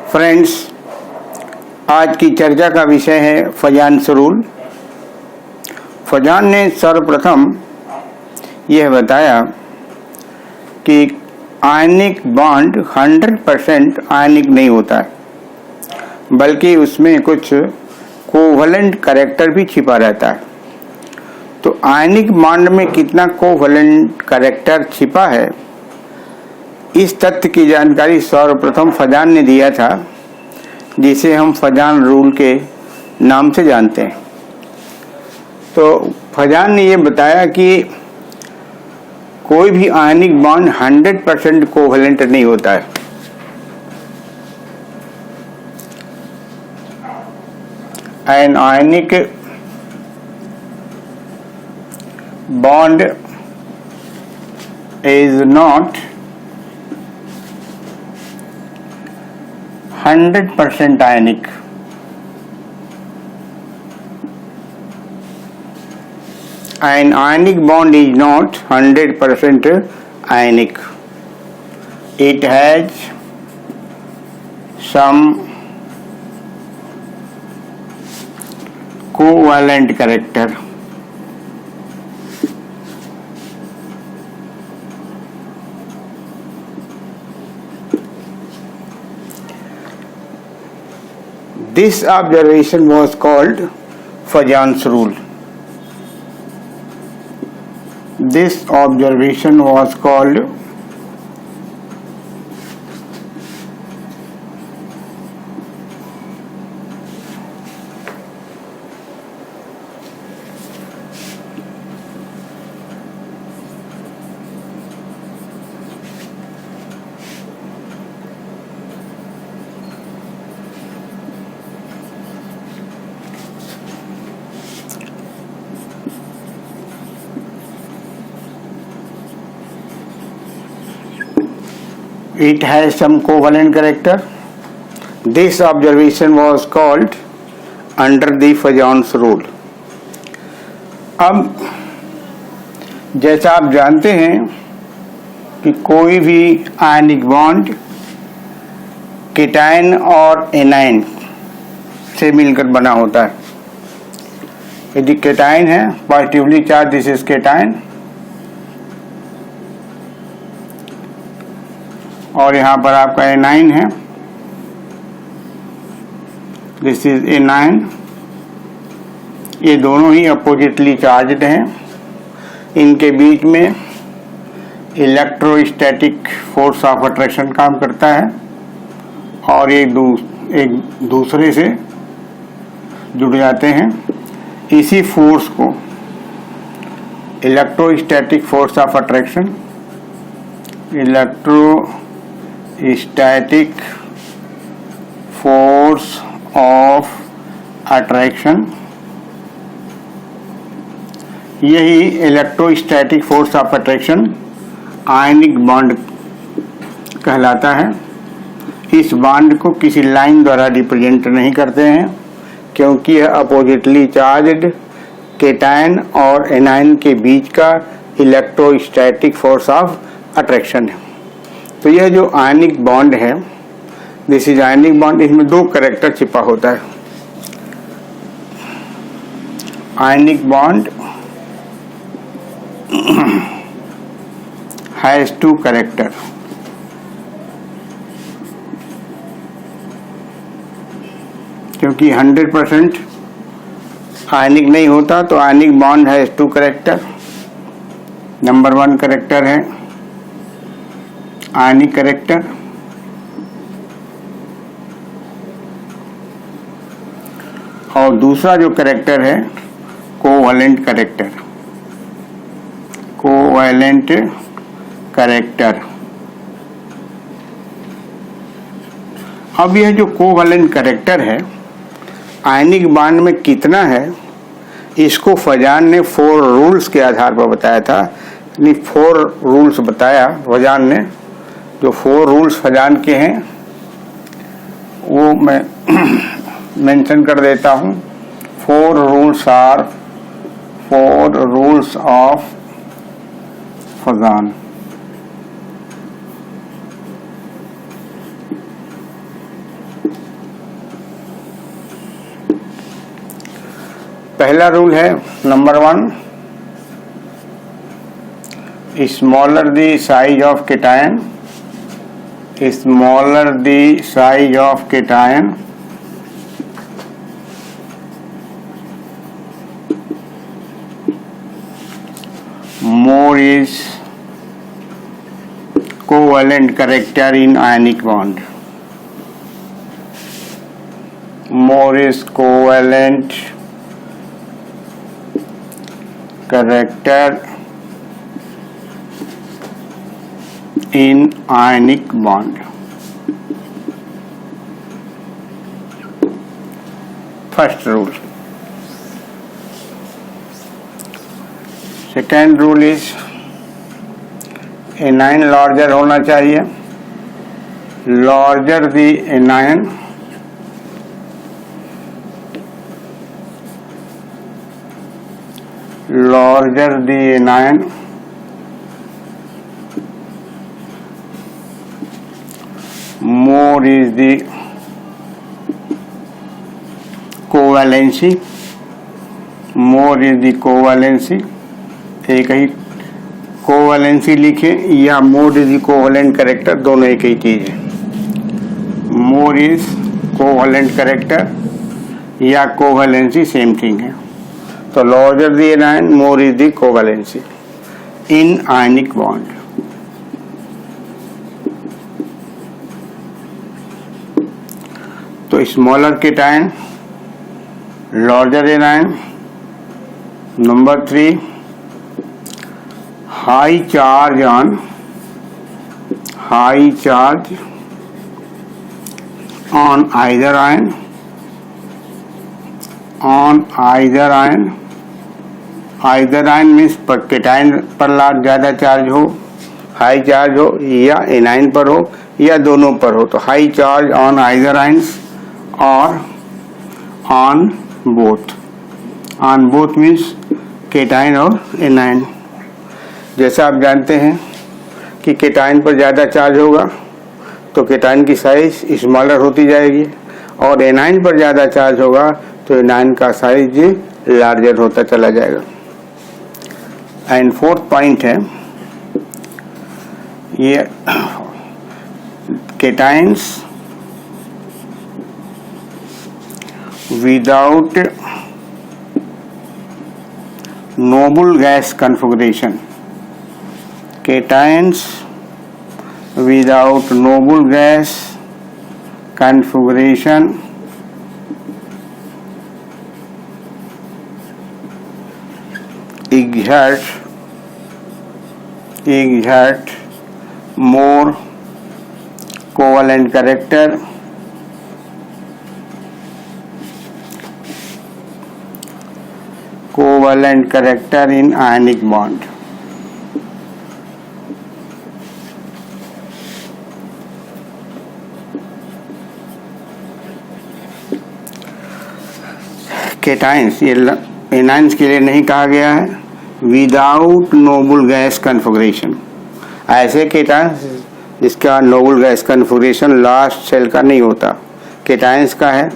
Friends, आज की चर्चा का विषय है फजान्स रूल। फजान ने सर्वप्रथम यह बताया कि आयनिक बॉन्ड 100% आयनिक नहीं होता है, बल्कि उसमें कुछ कोवलेंट कैरेक्टर भी छिपा रहता है। तो आयनिक बॉन्ड में कितना कोवलेंट कैरेक्टर छिपा है, इस तथ्य की जानकारी सर्वप्रथम फजान ने दिया था, जिसे हम फजान रूल के नाम से जानते हैं। तो फजान ने यह बताया कि कोई भी आयनिक बॉन्ड 100% कोवलेंट नहीं होता है। An ionic bond is not 100% ionic. An ionic bond is not 100% ionic. It has some covalent character. This observation was called Fajans rule. This observation was called it has some covalent character. This observation was called under the Fajans rule. अब जैसा आप जानते हैं कि कोई भी ionic bond cation और anion से मिलकर बना होता है। यदि केटायन है, positively charge, this is cation, और यहाँ पर आपका एनाइन है, दिस इज एनाइन। ये दोनों ही अपोजिटली चार्ज्ड हैं। इनके बीच में इलेक्ट्रोस्टैटिक फोर्स ऑफ अट्रैक्शन काम करता है और एक दूसरे से जुड़ जाते हैं। इसी फोर्स को electrostatic force of attraction, electrostatic force of attraction, यही electrostatic force of attraction ionic bond कहलाता है। इस बॉन्ड को किसी लाइन द्वारा रिप्रेजेंट नहीं करते हैं, क्योंकि यह अपोजिटली चार्ज्ड केटायन और एनायन के बीच का इलेक्ट्रोस्टैटिक फोर्स ऑफ अट्रैक्शन है। तो यह जो आयनिक बॉन्ड है, दिस इज आयनिक बॉन्ड, इसमें दो कैरेक्टर छिपा होता है। Ionic bond has two character. क्योंकि 100% आयनिक नहीं होता, तो ionic bond has two character. Number 1 character है आयनिक कैरेक्टर, और दूसरा जो कैरेक्टर है कोवैलेंट कैरेक्टर। Covalent character. अब यह जो कोवैलेंट कैरेक्टर है आयनिक बॉन्ड में कितना है, इसको फजान ने 4 रूल्स के आधार पर बताया था। 4 रूल्स बताया फजान ने। जो 4 रूल्स फजान के हैं वो मैं मेंशन कर देता हूँ। 4 rules are 4 rules of Fazan. पहला रूल है number 1, smaller the size of cation, smaller the size of cation more is covalent character in ionic bond. More is covalent character in ionic bond. First rule. Second rule is anion larger होना चाहिए, larger the anion larger the anion, more is the covalency, more is the covalency. एक ही covalency लिखे या मोर is covalent character, दोनों एक ही चीज है। मोर इज कोवैलेंट कैरेक्टर या कोवैलेंसी सेम थिंग है। तो larger the anion, more is the covalency in ionic bond. तो smaller cation, larger anion. Number 3, high charge on either ion, either ion means cation पर ज़्यादा charge हो, high charge हो, या anion पर हो, या दोनों पर हो। तो high charge on either ions और ऑन बोथ मीन्स केटायन और एनायन। जैसा आप जानते हैं कि केटायन पर ज़्यादा चार्ज होगा तो केटायन की साइज स्मॉलर होती जाएगी, और एनायन पर ज़्यादा चार्ज होगा तो एनायन का साइज लार्जर होता चला जाएगा। एंड फोर्थ पॉइंट है ये cations without noble gas configuration, cations without noble gas configuration exert more covalent character in ionic bond. Cations ये एनायंस के लिए नहीं कहा गया है, विदाउट नोबल गैस कॉन्फ़िगरेशन। ऐसे केटायंस जिसका noble gas configuration last shell का नहीं होता, केटायंस का है,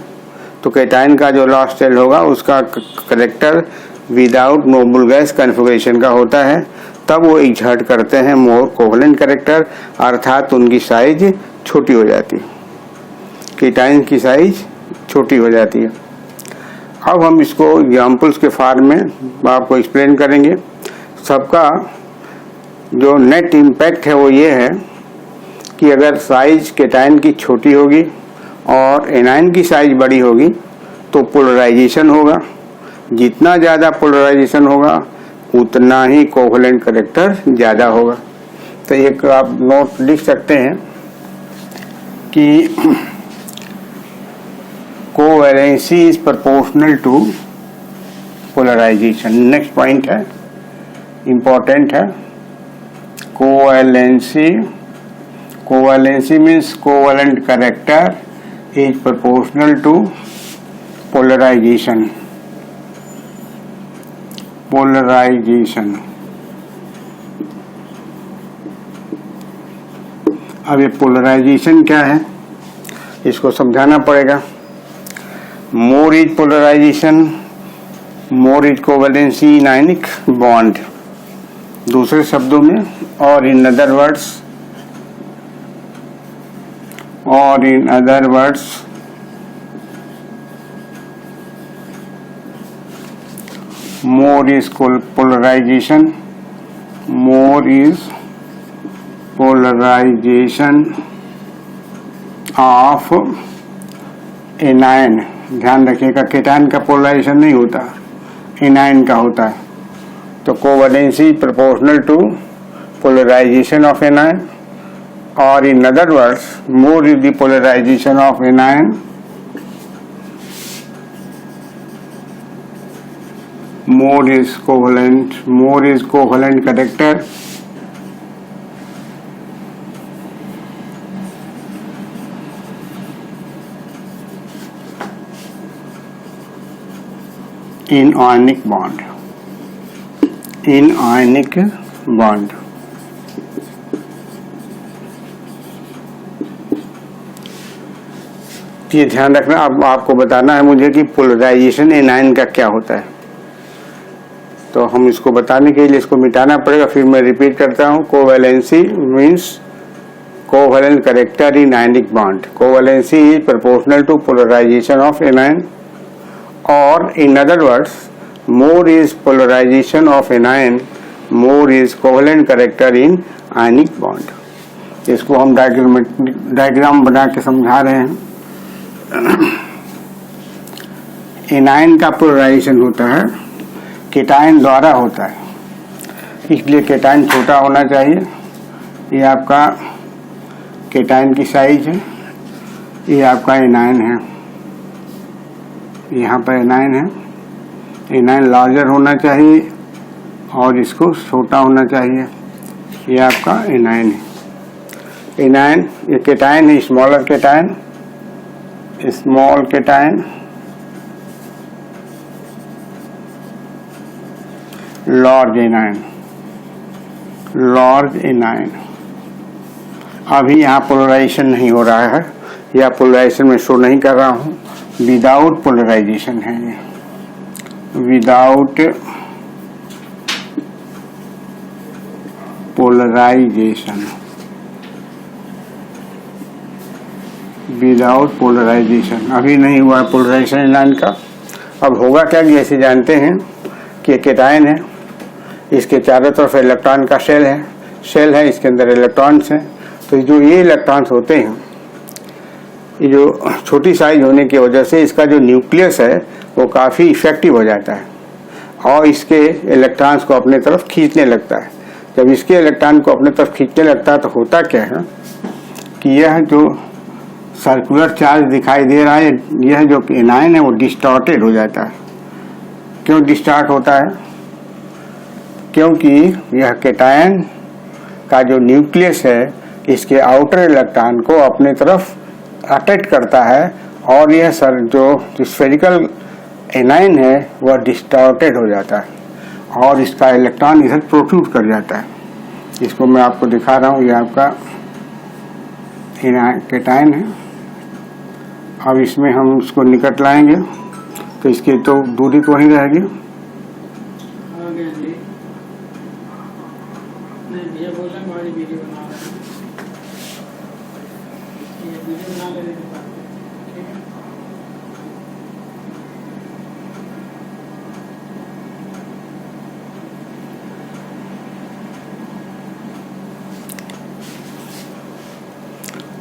तो केटायन का जो लास्ट सेल होगा उसका character without noble gas configuration का होता है। तब वो एक्सर्ट करते हैं मोर कोवैलेंट कैरेक्टर, अर्थात उनकी साइज छोटी हो जाती है, केटायन की साइज छोटी हो जाती है। अब हम इसको एग्जाम्पल्स के फॉर्म में आपको एक्सप्लेन करेंगे। सबका जो नेट इम्पैक्ट है वो ये है कि अगर साइज केटायन की छोटी होगी और एनायन की साइज बड़ी होगी तो पोलराइजेशन होगा। जितना ज़्यादा पोलराइजेशन होगा उतना ही कोवैलेंट कैरेक्टर ज़्यादा होगा। तो एक आप नोट लिख सकते हैं कि covalency is proportional to polarization. Next point है, इंपॉर्टेंट है, covalency means covalent character is proportional to polarization. अब ये पोलराइजेशन क्या है इसको समझाना पड़ेगा। More is polarization more is covalency in ionic bond. दूसरे शब्दों में, और in other words more is polarization of anion. ध्यान रखिएगा, केटायन का पोलराइजेशन नहीं होता, एनायन का होता है। तो covalency proportional to polarization of anion, और in other words more is the polarization of anion, more is covalent character in ionic bond। ये ध्यान रखना, अब आपको बताना है मुझे कि पोलराइजेशन एनायन का क्या होता है। तो हम इसको बताने के लिए इसको मिटाना पड़ेगा, फिर मैं रिपीट करता हूँ। Covalency means covalent character in ionic bond. Covalency is proportional to polarization of anion, और in other words more is polarization of anion, more is covalent character in ionic bond. इसको हम डायग्राम बना के समझा रहे हैं। एनायन का polarisation होता है केटायन द्वारा होता है, इसलिए केटायन छोटा होना चाहिए। ये आपका केटायन की साइज है, ये आपका एनायन है, यहाँ पर एनायन है। एनायन लार्जर होना चाहिए और इसको छोटा होना चाहिए। ये आपका एनायन है। एनायन ये केटायन है, smaller cation, small cation, large anion. अभी यहाँ पोलराइजेशन नहीं हो रहा है, या पोलराइजेशन में शो नहीं कर रहा हूँ, विदाउट पोलराइजेशन है ये, विदाउट पोलराइजेशन अभी नहीं हुआ पोलराइजेशन एनायन का। अब होगा क्या, जैसे जानते हैं कि केटायन है, इसके चारों तरफ इलेक्ट्रॉन का शेल है, इसके अंदर इलेक्ट्रॉन्स हैं। तो जो ये इलेक्ट्रॉन्स होते हैं, ये जो छोटी साइज होने की वजह से इसका जो न्यूक्लियस है वो काफ़ी इफेक्टिव हो जाता है और इसके इलेक्ट्रॉन्स को अपने तरफ खींचने लगता है। जब इसके इलेक्ट्रॉन को अपने तरफ खींचने लगता है तो होता क्या है कि यह जो सर्कुलर चार्ज दिखाई दे रहा है, यह जो एनायन है वो डिस्टॉर्टेड हो जाता है। क्यों डिस्टॉर्ट होता है? क्योंकि यह केटायन का जो न्यूक्लियस है इसके आउटर इलेक्ट्रॉन को अपने तरफ अट्रैक्ट करता है और यह जो स्फेरिकल एनायन है वह डिस्टॉर्टेड हो जाता है और इसका इलेक्ट्रॉन इधर प्रोट्रूड कर जाता है। इसको मैं आपको दिखा रहा हूँ, यह आपका केटायन है। अब इसमें हम उसको निकट लाएंगे तो इसकी तो दूरी तो वहीं रहेगी।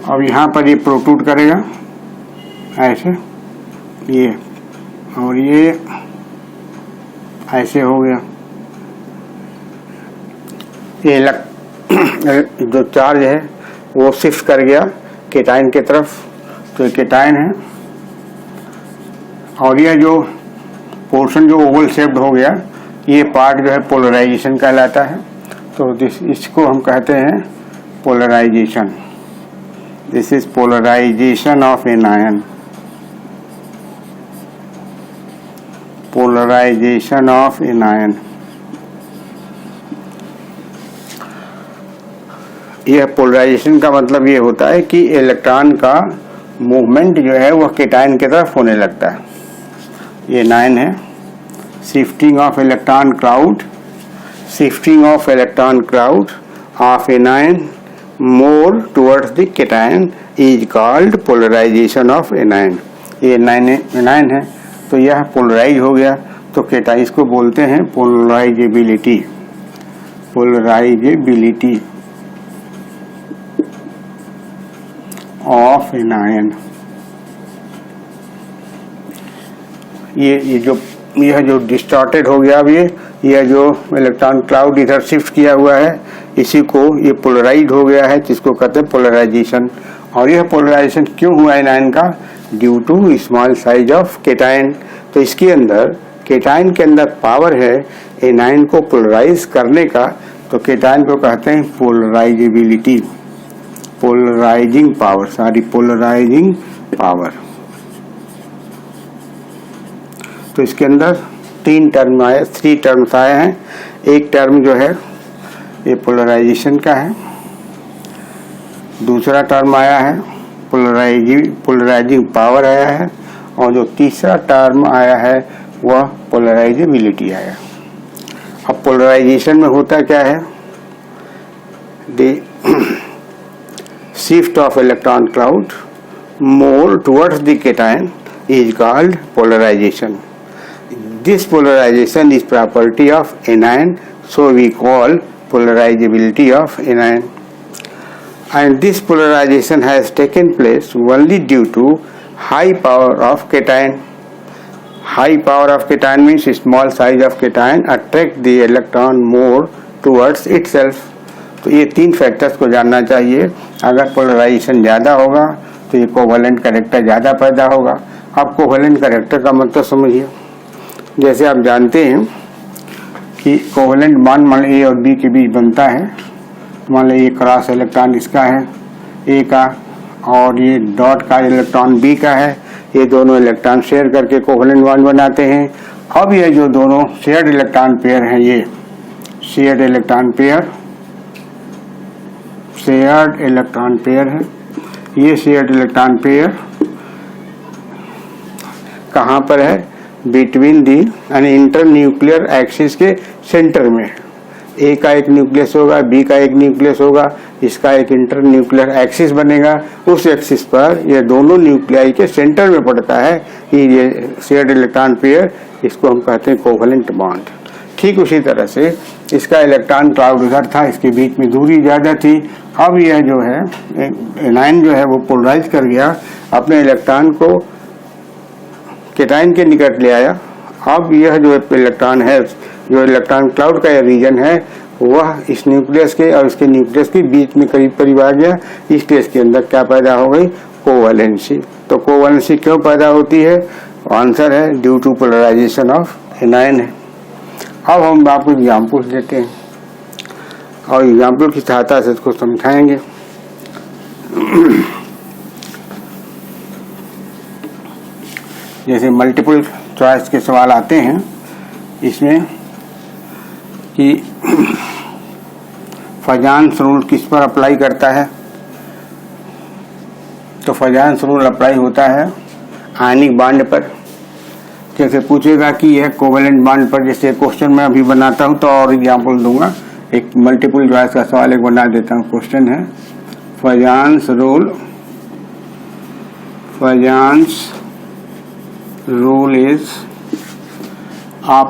अब यहाँ पर ये प्रोट्रूड करेगा ऐसे, ये और ये ऐसे हो गया। ये जो चार्ज है वो शिफ्ट कर गया केटायन की तरफ, तो ये केटायन है और ये जो पोर्शन जो ओवल शेप्ड हो गया ये पार्ट जो है पोलराइजेशन कहलाता है। तो इसको हम कहते हैं polarisation. This is polarization of an ion. Polarization of an ion. यह पोलराइजेशन का मतलब ये होता है कि इलेक्ट्रॉन का मूवमेंट जो है वह केटायन की तरफ होने लगता है। ये एनायन है, shifting of electron cloud of anion more towards the cation is called polarization of anion। ये anion है तो यह पोलराइज हो गया, तो केटाइन इसको बोलते हैं पोलराइजेबिलिटी ऑफ एनायन। यह जो डिस्टॉर्टेड हो गया, अब यह जो इलेक्ट्रॉन क्लाउड इधर शिफ्ट किया हुआ है, इसी को ये पोलराइज हो गया है, जिसको कहते हैं पोलराइजेशन। और यह पोलराइजेशन क्यों हुआ एनायन का? Due to small size of cation. तो इसके अंदर केटाइन के अंदर पावर है एनायन को पोलराइज करने का, तो केटाइन को कहते हैं पोलराइजिंग पावर। तो इसके अंदर 3 टर्म्स आए हैं। एक टर्म जो है ये पोलराइजेशन का है, दूसरा टर्म आया है पोलराइजिंग पावर आया है, और जो तीसरा टर्म आया है वह पोलराइजेबिलिटी आया। अब पोलराइजेशन में होता क्या है? The shift of electron cloud more towards the cation is called polarization. This polarization is property of anion, so we call polarizability of anion. And this polarization has taken place only due to high power of cation. High power of cation means small size of cation attract the electron more towards itself. तो ये 3 factors को जानना चाहिए। अगर polarisation ज़्यादा होगा तो ये कोवेलेंट कैरेक्टर ज़्यादा पैदा होगा। अब कोवेलेंट कैरेक्टर का मतलब समझिए, जैसे आप जानते हैं कि कोवेलेंट बॉन्ड मान ए और बी के बीच बनता है। मान लो ये क्रॉस इलेक्ट्रॉन इसका है ए का, और ये डॉट का इलेक्ट्रॉन बी का है। ये दोनों इलेक्ट्रॉन शेयर करके कोवेलेंट बॉन्ड बनाते हैं। अब ये जो दोनों शेयर्ड इलेक्ट्रॉन पेयर हैं, ये शेयर्ड इलेक्ट्रॉन पेयर है। ये शेयर्ड इलेक्ट्रॉन पेयर कहाँ पर है? बिटवीन दी यानी इंटरन्यूक्लियर एक्सिस के सेंटर में। ए का एक न्यूक्लियस होगा, बी का एक न्यूक्लियस होगा, इसका एक इंटरन्यूक्लियर एक्सिस बनेगा। उस एक्सिस पर ये दोनों न्यूक्लियाई के सेंटर में पड़ता है कि ये शेयर्ड इलेक्ट्रॉन पेयर, इसको हम कहते हैं कोवेलेंट बॉन्ड। ठीक उसी तरह से इसका इलेक्ट्रॉन क्लाउड उधर था, इसके बीच में दूरी ज़्यादा थी। अब यह जो है एनायन जो है वो पोलराइज कर गया, अपने इलेक्ट्रॉन को केटाइन के निकट ले आया। अब यह जो इलेक्ट्रॉन है, जो इलेक्ट्रॉन क्लाउड का रीजन है, वह इस न्यूक्लियस के और इसके न्यूक्लियस के बीच में करीब आ गया। इस केस के अंदर क्या पैदा हो गई? कोवेलेंसी। तो कोवेलेंसी क्यों पैदा होती है? आंसर है due to polarization of anion है। अब हम आपको एग्जाम्पल देते हैं और एग्जाम्पल की सहायता से इसको समझाएंगे। जैसे मल्टीपल चॉइस के सवाल आते हैं इसमें कि फजान्स रूल किस पर अप्लाई करता है, तो फजान्स रूल अप्लाई होता है आयनिक बॉन्ड पर। जैसे पूछेगा कि यह कोवेलेंट बॉन्ड पर, जैसे क्वेश्चन मैं अभी बनाता हूं तो और एग्जाम्पल दूंगा। एक मल्टीपल चॉइस का सवाल एक बना देता हूं। क्वेश्चन है फजान्स रूल इज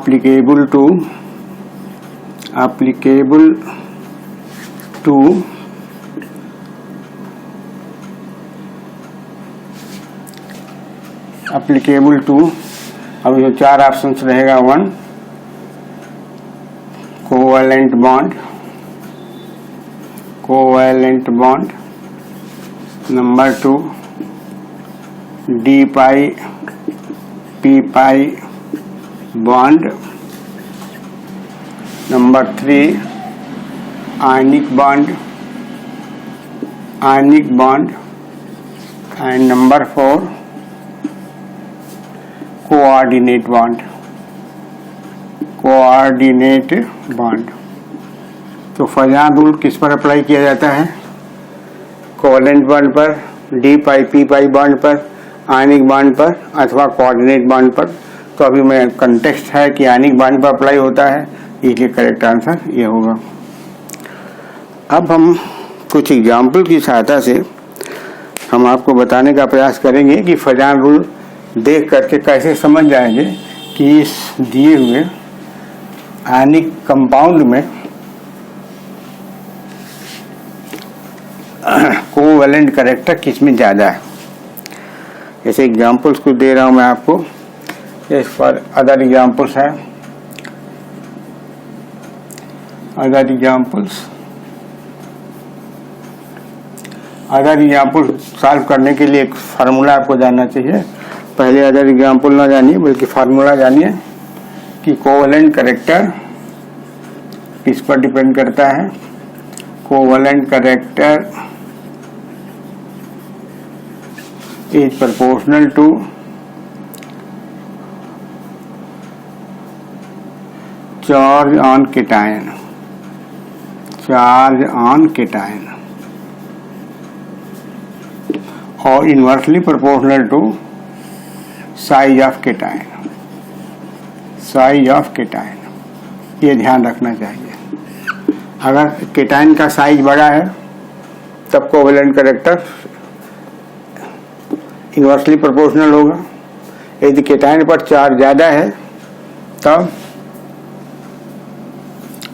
applicable to अब जो 4 ऑप्शंस रहेगा, 1 covalent bond, number 2 D pi P pi bond, number 3 ionic bond, and number 4 coordinate bond. तो फजान रूल किस पर अप्लाई किया जाता है? कोवेलेंट बॉन्ड पर, डी पाई पी पाई बॉन्ड पर, आयनिक बॉन्ड पर अथवा कोऑर्डिनेट बॉन्ड पर। तो अभी मैं कंटेक्स्ट है कि आयनिक बॉन्ड पर अप्लाई होता है, इसलिए करेक्ट आंसर ये होगा। अब हम कुछ एग्जाम्पल की सहायता से हम आपको बताने का प्रयास करेंगे कि फजान रूल देख करके कैसे समझ जाएंगे कि इस दिए हुए आयनिक कंपाउंड में कोवैलेंट कैरेक्टर किसमें ज़्यादा है। जैसे एग्जाम्पल्स कुछ दे रहा हूँ मैं आपको, इस पर अदर एग्जाम्पल्स है, अदर एग्जाम्पल्स सॉल्व करने के लिए एक फार्मूला आपको जानना चाहिए। पहले अदर एग्जाम्पल ना जानिए बल्कि फार्मूला जानिए कि कोवैलेंट कैरेक्टर किस पर डिपेंड करता है। Covalent character is proportional to charge on cation, charge on cation, और inversely proportional to size of cation, size of cation. ये ध्यान रखना चाहिए। अगर केटायन का साइज बड़ा है तब कोवैलेंट कैरेक्टर इनवर्सली प्रोपोर्शनल होगा। यदि केटायन पर चार्ज ज़्यादा है तब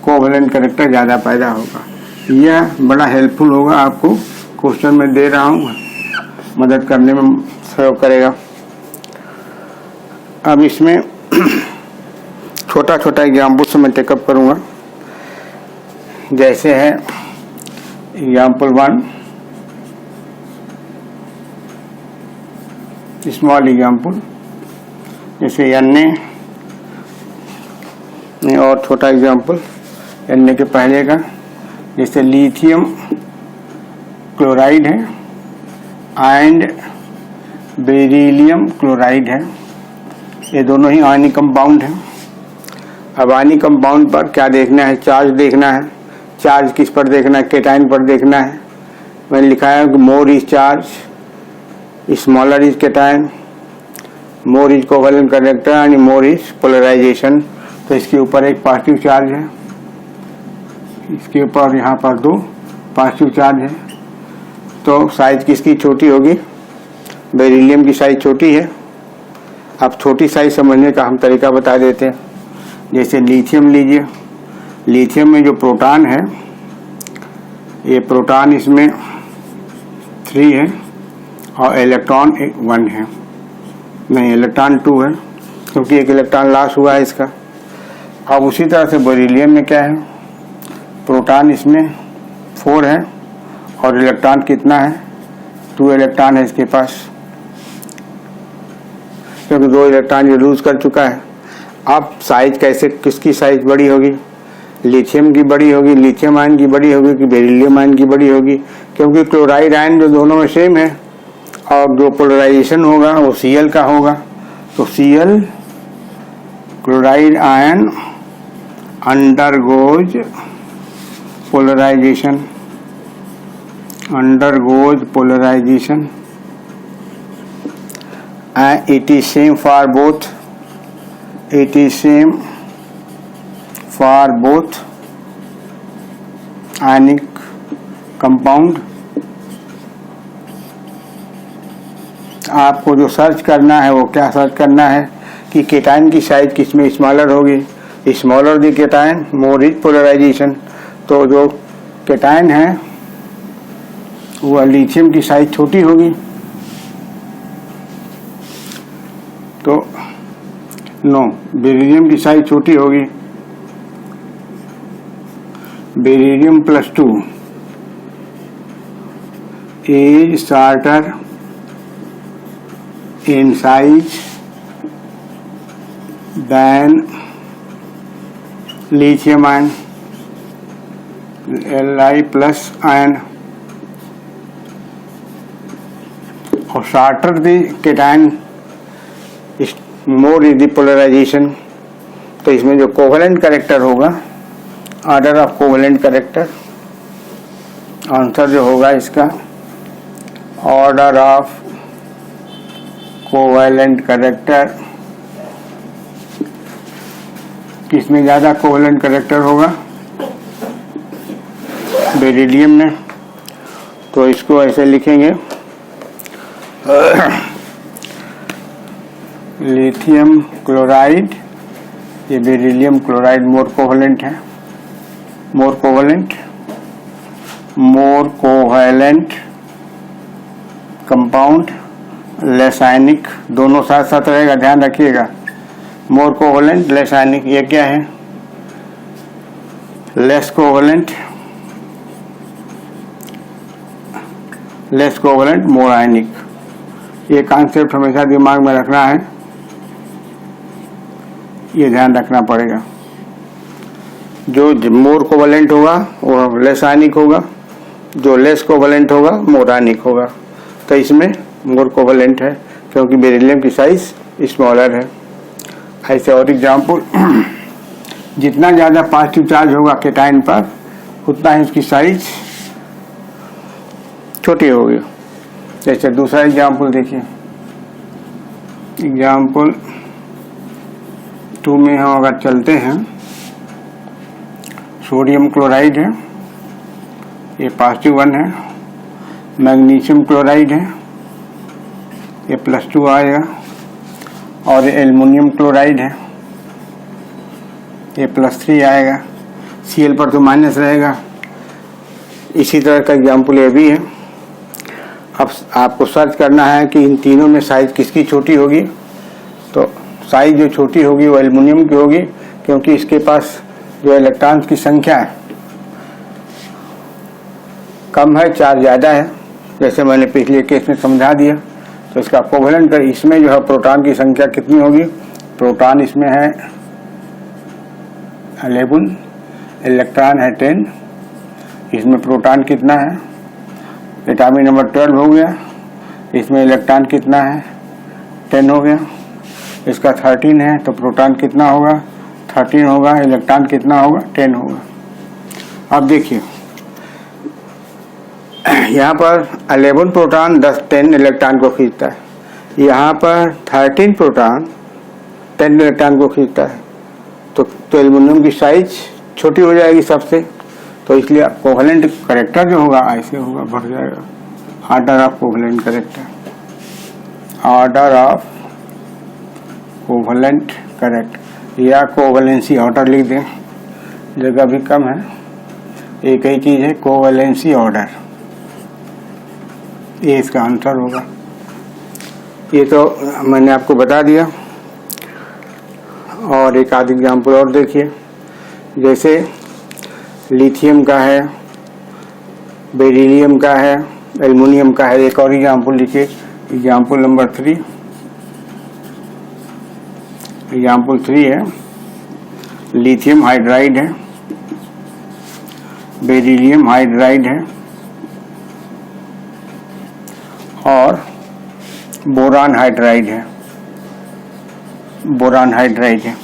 कोवैलेंट कैरेक्टर ज़्यादा पैदा होगा। यह बड़ा हेल्पफुल होगा, आपको क्वेश्चन में दे रहा हूँ, मदद करने में सहयोग करेगा। अब इसमें छोटा छोटा एग्जाम्पल से मैं टेकअप करूँगा। जैसे है एग्जाम्पल 1, स्मॉल एग्जाम्पल, जैसे Na, और छोटा एग्जाम्पल Na के पहले का, जैसे लिथियम क्लोराइड है एंड बेरिलियम क्लोराइड है। ये दोनों ही आयनिक कंपाउंड हैं। अब आयनिक कंपाउंड पर क्या देखना है? चार्ज देखना है। चार्ज किस पर देखना है? केटायन पर देखना है। मैंने लिखा है कि more is charge, smaller is cation, more is covalent character and more is polarization. तो इसके ऊपर एक पॉजिटिव चार्ज है, इसके ऊपर यहाँ पर 2 पॉजिटिव चार्ज है। तो साइज किसकी छोटी होगी? बेरिलियम की साइज छोटी है। अब छोटी साइज समझने का हम तरीका बता देते हैं। जैसे लिथियम लीजिए, लिथियम में जो प्रोटॉन है, ये प्रोटॉन इसमें 3 है और इलेक्ट्रॉन 1 है, नहीं इलेक्ट्रॉन 2 है क्योंकि एक इलेक्ट्रॉन लॉस हुआ है इसका। अब उसी तरह से बेरिलियम में क्या है? प्रोटॉन इसमें 4 है और इलेक्ट्रॉन कितना है? 2 इलेक्ट्रॉन है इसके पास, क्योंकि 2 इलेक्ट्रॉन ये लूज कर चुका है। अब साइज कैसे, किसकी साइज बड़ी होगी? लिथियम की बड़ी होगी, लिथियम आयन की बड़ी होगी कि बेरिलियम आयन की बड़ी होगी? क्योंकि क्लोराइड आयन जो दोनों में सेम है और जो पोलराइजेशन होगा वो Cl का होगा। तो Cl chloride ion undergoes polarization, undergoes polarization and it is same for both, it is same for both ionic compound। आपको जो सर्च करना है वो क्या सर्च करना है कि केटायन की साइज किसमें स्मॉलर होगी? Smaller the cation more is polarization. तो जो केटायन है वो लिथियम की साइज छोटी होगी, तो नो, बेरिलियम की साइज छोटी होगी। Beryllium +2 is shorter in size than lithium ion, Li+ ion, और shorter the cation more is the polarization। तो इसमें जो कोवैलेंट कैरेक्टर होगा, order of covalent character, answer जो होगा इसका ऑर्डर ऑफ कोवैलेंट कैरेक्टर किसमें ज़्यादा कोवेलेंट कैरेक्टर होगा? बेरिलियम में। तो इसको ऐसे लिखेंगे, लिथियम क्लोराइड, ये बेरिलियम क्लोराइड मोर कोवेलेंट है, मोर कोवेलेंट कंपाउंड, लेस आयनिक, दोनों साथ साथ रहेगा, ध्यान रखिएगा। मोर कोवेलेंट, लेस आयनिक, ये क्या है? लेस कोवेलेंट, मोर आयनिक। ये कॉन्सेप्ट हमेशा दिमाग में रखना है, ये ध्यान रखना पड़ेगा। जो मोर कोवेलेंट होगा वो लेस आयनिक होगा, जो लेस कोवेलेंट होगा मोर आयनिक होगा। तो इसमें मोर कोवेलेंट है क्योंकि बेरिलियम की साइज स्मॉलर है। ऐसे और एग्जाम्पल, जितना ज़्यादा पॉजिटिव चार्ज होगा केटाइन पर उतना ही उसकी साइज छोटी होगी। जैसे दूसरा एग्जाम्पल देखिए, एग्जाम्पल 2 में हम अगर चलते हैं, सोडियम क्लोराइड है, ये पॉजिटिव 1 है, मैग्नीशियम क्लोराइड है, ये +2 आएगा, और एल्युमिनियम क्लोराइड है, ये +3 आएगा। Cl पर तो माइनस रहेगा। इसी तरह का एग्जाम्पल ये भी है। अब आपको सर्च करना है कि इन तीनों में साइज किसकी छोटी होगी। तो साइज जो छोटी होगी वो एल्युमिनियम की होगी, क्योंकि इसके पास जो इलेक्ट्रॉन्स की संख्या है कम है, चार्ज ज़्यादा है, जैसे मैंने पिछले केस में समझा दिया। तो इसका कोवेलेंट कर, इसमें जो है प्रोटॉन की संख्या कितनी होगी? प्रोटॉन इसमें है 11, इलेक्ट्रॉन है 10। इसमें प्रोटॉन कितना है? एटॉमिक नंबर 12 हो गया। इसमें इलेक्ट्रॉन कितना है? 10 हो गया। इसका 13 है, तो प्रोटॉन कितना होगा? 13 होगा। इलेक्ट्रॉन कितना होगा? 10 होगा। अब देखिए, यहाँ पर 11 प्रोटॉन 10 इलेक्ट्रॉन को खींचता है, यहाँ पर 13 प्रोटॉन 10 इलेक्ट्रॉन को खींचता है। तो एल्युमिनियम की साइज छोटी हो जाएगी सबसे। तो इसलिए कोवेलेंट कैरेक्टर जो होगा ऐसे होगा, बढ़ जाएगा। Order of covalent character, order of covalent character, या कोवेलेंसी ऑर्डर लिख दें, जगह भी कम है। एक ही चीज है, कोवेलेंसी ऑर्डर, ये इसका आंसर होगा। ये तो मैंने आपको बता दिया। और एक आध एग्जाम्पल और देखिए, जैसे लिथियम का है, बेरिलियम का है, एल्युमिनियम का है। एक और एग्जाम्पल लिखिए, एग्जाम्पल नंबर 3। एग्जाम्पल 3 है, लिथियम हाइड्राइड है, बेरिलियम हाइड्राइड है, और बोरान हाइड्राइड है। बोरान हाइड्राइड है,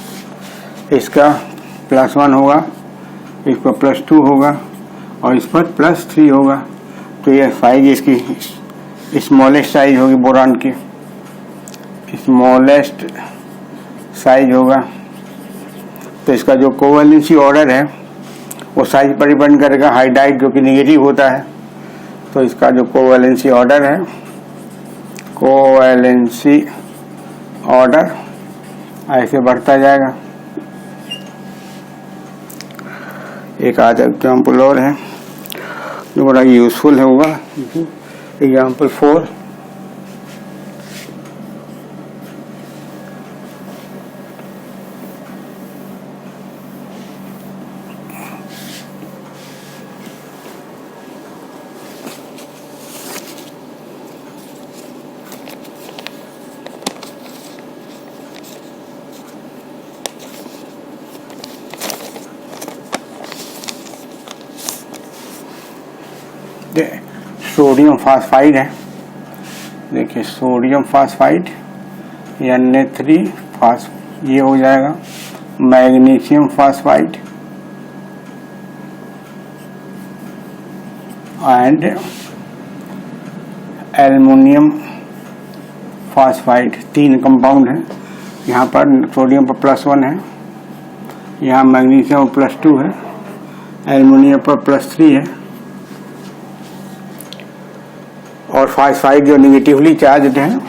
इसका +1 होगा, इसका +2 होगा, और इस पर +3 होगा। तो यह साइज इसकी स्मॉलेस्ट साइज होगी, बोरान की स्मॉलेस्ट साइज होगा। तो इसका जो कोवेलेंसी ऑर्डर है वो साइज पर डिपेंड करेगा, हाइड्राइड जो कि नेगेटिव होता है। तो इसका जो कोवेलेंसी ऑर्डर है, कोवेलेंसी ऑर्डर ऐसे बढ़ता जाएगा। एक आध एग्जाम्पल और है जो बड़ा यूजफुल होगा, एग्जाम्पल 4। सोडियम फास्फाइड है, देखिए सोडियम फास्फाइड Na3 ये हो जाएगा। Magnesium phosphide and aluminium phosphide, 3 compound है। यहाँ पर सोडियम पर +1 है, यहाँ मैग्नीशियम +2 है, एल्युमिनियम पर +3 है, और फास्फाइड जो निगेटिवली चार्ज है,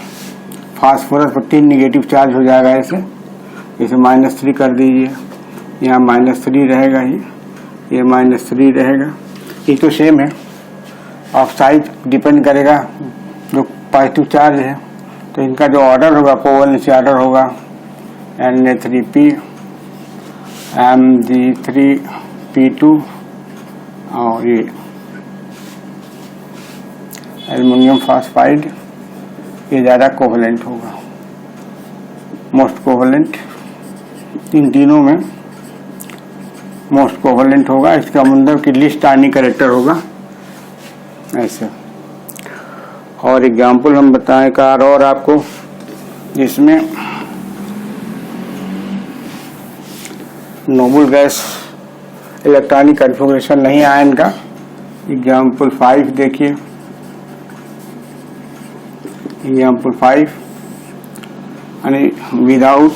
फास्फोरस पर 3 निगेटिव चार्ज हो जाएगा। ऐसे इसे -3 कर दीजिए, यहाँ -3 रहेगा, ये -3 रहेगा। ये तो सेम है, ऑक्साइड डिपेंड करेगा जो पॉजिटिव चार्ज है, तो इनका जो ऑर्डर होगा कोवैलेंसी ऑर्डर होगा Na3P Mg3P2 और ये एल्युमिनियम फॉस्फाइड, ये ज़्यादा कोवैलेंट होगा, मोस्ट कोवैलेंट, इन तीनों में मोस्ट कोवैलेंट होगा। इसका मतलब कि लिस्ट आयनिक कैरेक्टर होगा ऐसे। और एग्जाम्पल हम बताएं कार और आपको, जिसमें नोबल गैस इलेक्ट्रॉनिक कन्फिगरेशन नहीं आया इनका। एग्जाम्पल 5 देखिए, एग्जाम्पल 5 यानी without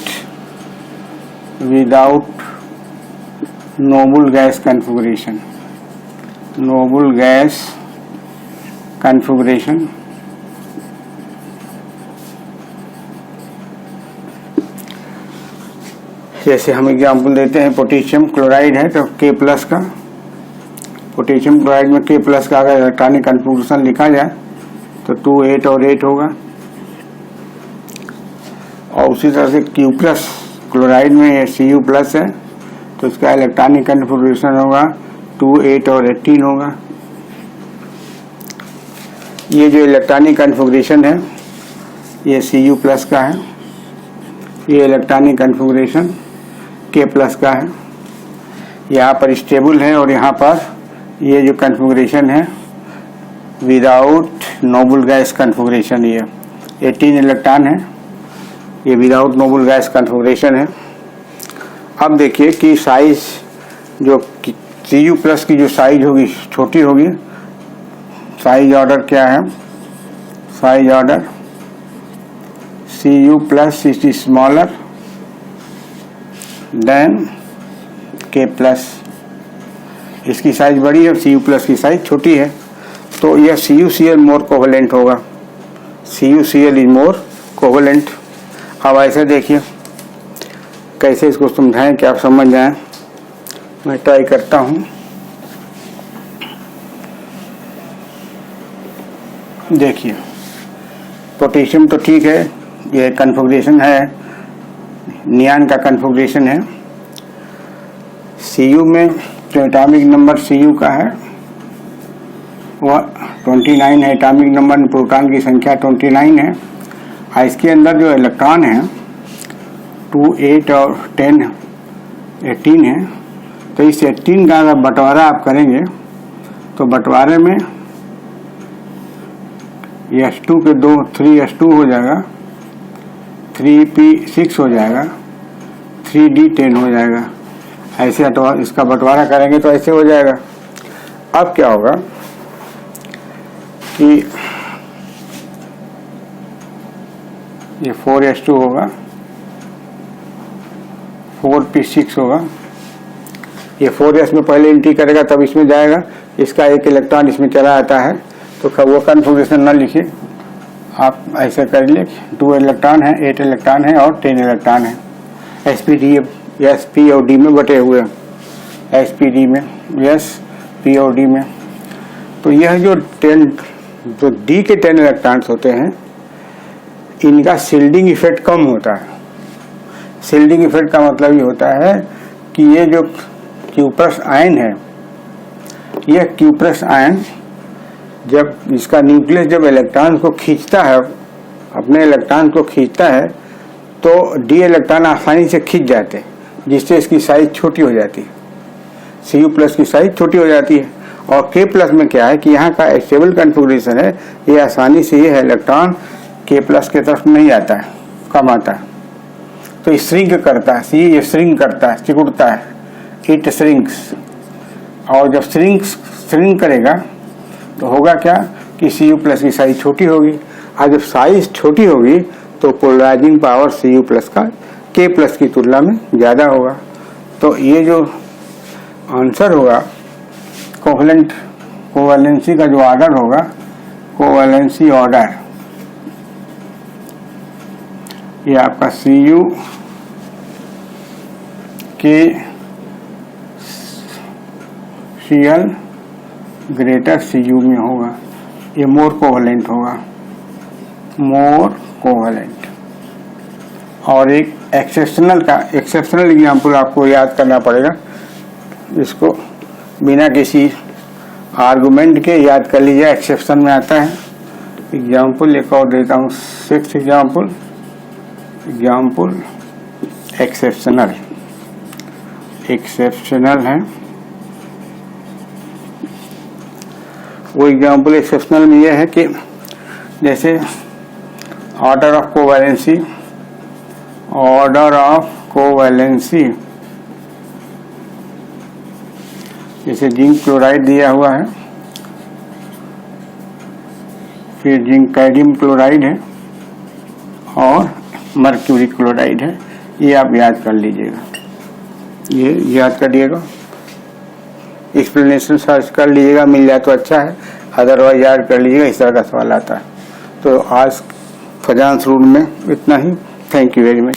noble gas configuration, noble gas configuration, जैसे हम एग्जाम्पल देते हैं पोटेशियम क्लोराइड है तो K+ का, पोटेशियम क्लोराइड में K+ का अगर इलेक्ट्रॉनिक कन्फिगरेशन लिखा जाए तो 2 8 और 8 होगा। और उसी तरह से Q+ क्लोराइड में ये Cu+ है तो इसका इलेक्ट्रॉनिक कन्फिगरेशन होगा 2 8 और 18 होगा। ये जो इलेक्ट्रॉनिक कन्फिगरेशन है ये Cu+ का है, ये इलेक्ट्रॉनिक कन्फिगरेशन K+ का है। यहाँ पर स्टेबल है और यहाँ पर ये जो कन्फिगरेशन है विदाउट नोबल गैस कन्फिगरेशन, ये 18 इलेक्ट्रॉन है, ये विदाउट नोबल गैस कन्फिगरेशन है। अब देखिए कि साइज जो Cu+ की जो साइज होगी छोटी होगी, साइज ऑर्डर क्या है, size order Cu+ is smaller than K+, इसकी साइज बड़ी है, Cu+ की साइज छोटी है, तो यह CuCl मोर कोवैलेंट होगा, CuCl इज मोर कोवैलेंट। अब ऐसे देखिए कैसे इसको समझाएं कि आप समझ जाएं, मैं ट्राई करता हूं। देखिए पोटेशियम तो ठीक है, ये कन्फिगरेशन है, नियान का कन्फिगरेशन है। Cu में जो एटॉमिक नंबर Cu का है वह 29 है, एटॉमिक नंबर प्रोटॉन की संख्या 29 है। और इसके अंदर जो इलेक्ट्रॉन है 2 8 और 10 18 है, तो इस 18 का अगर बंटवारा आप करेंगे तो बंटवारे में S2 के 2 3S2 हो जाएगा, 3P6 हो जाएगा, 3D10 हो जाएगा। ऐसे इसका बंटवारा करेंगे तो ऐसे हो जाएगा। अब क्या होगा कि ये 4S2 होगा, 4P6 होगा, ये 4S में पहले एंट्री करेगा तब इसमें जाएगा, इसका एक इलेक्ट्रॉन इसमें चला आता है, तो वो कन्फिगरेशन ना लिखिए, आप ऐसे कर लिए 2 इलेक्ट्रॉन है, 8 इलेक्ट्रॉन है और 10 इलेक्ट्रॉन है। sp p और d में बटे हुए, sp d में, s p और d में। तो यह जो d के 10 इलेक्ट्रॉन्स होते हैं इनका शिल्डिंग इफेक्ट कम होता है। शिल्डिंग इफेक्ट का मतलब ये होता है कि ये जो Q+ आयन है, यह Q+ आयन जब इसका न्यूक्लियस जब इलेक्ट्रॉन को खींचता है, अपने इलेक्ट्रॉन को खींचता है, तो d इलेक्ट्रॉन आसानी से खींच जाते हैं, जिससे इसकी साइज छोटी हो जाती है, Cu+ की साइज छोटी हो जाती है। और K+ में क्या है कि यहाँ का स्टेबल कन्फिगरेशन है, ये आसानी से ये इलेक्ट्रॉन K+ के तरफ नहीं आता है, कम आता है, तो श्रिंक करता है, ये श्रिंक करता है, सिकुड़ता है, इट श्रिंक्स। और जब श्रिंक करेगा तो होगा क्या कि Cu+ की साइज छोटी होगी, और जब साइज छोटी होगी तो पोलराइजिंग पावर Cu+ का K+ की तुलना में ज़्यादा होगा। तो ये जो आंसर होगा कोवैलेंसी का जो ऑर्डर होगा, कोवैलेंसी ऑर्डर, ये आपका Cu के Cl ग्रेटर Cu में होगा। ये मोर कोवैलेंट होगा, मोर कोवैलेंट। और एक एक्सेप्शनल एग्जाम्पल आपको याद करना पड़ेगा, इसको बिना किसी आर्गुमेंट के याद कर लीजिए, एक्सेप्शन में आता है। एग्जाम्पल एक और देता हूँ, 6th एग्जाम्पल एक्सेप्शनल है। वो एग्जाम्पल एक्सेप्शनल में यह है कि जैसे ऑर्डर ऑफ कोवैलेंसी, जैसे जिंक क्लोराइड दिया हुआ है, फिर जिंक कैडमियम क्लोराइड है और मर्क्यूरी क्लोराइड है। ये आप याद कर लीजिएगा, ये याद करिएगा, एक्सप्लेनेशन सर्च कर लीजिएगा, मिल जाए तो अच्छा है, अदरवाइज याद कर लीजिएगा, इस तरह का सवाल आता है। तो आज फजांस रूल में इतना ही। Thank you very much.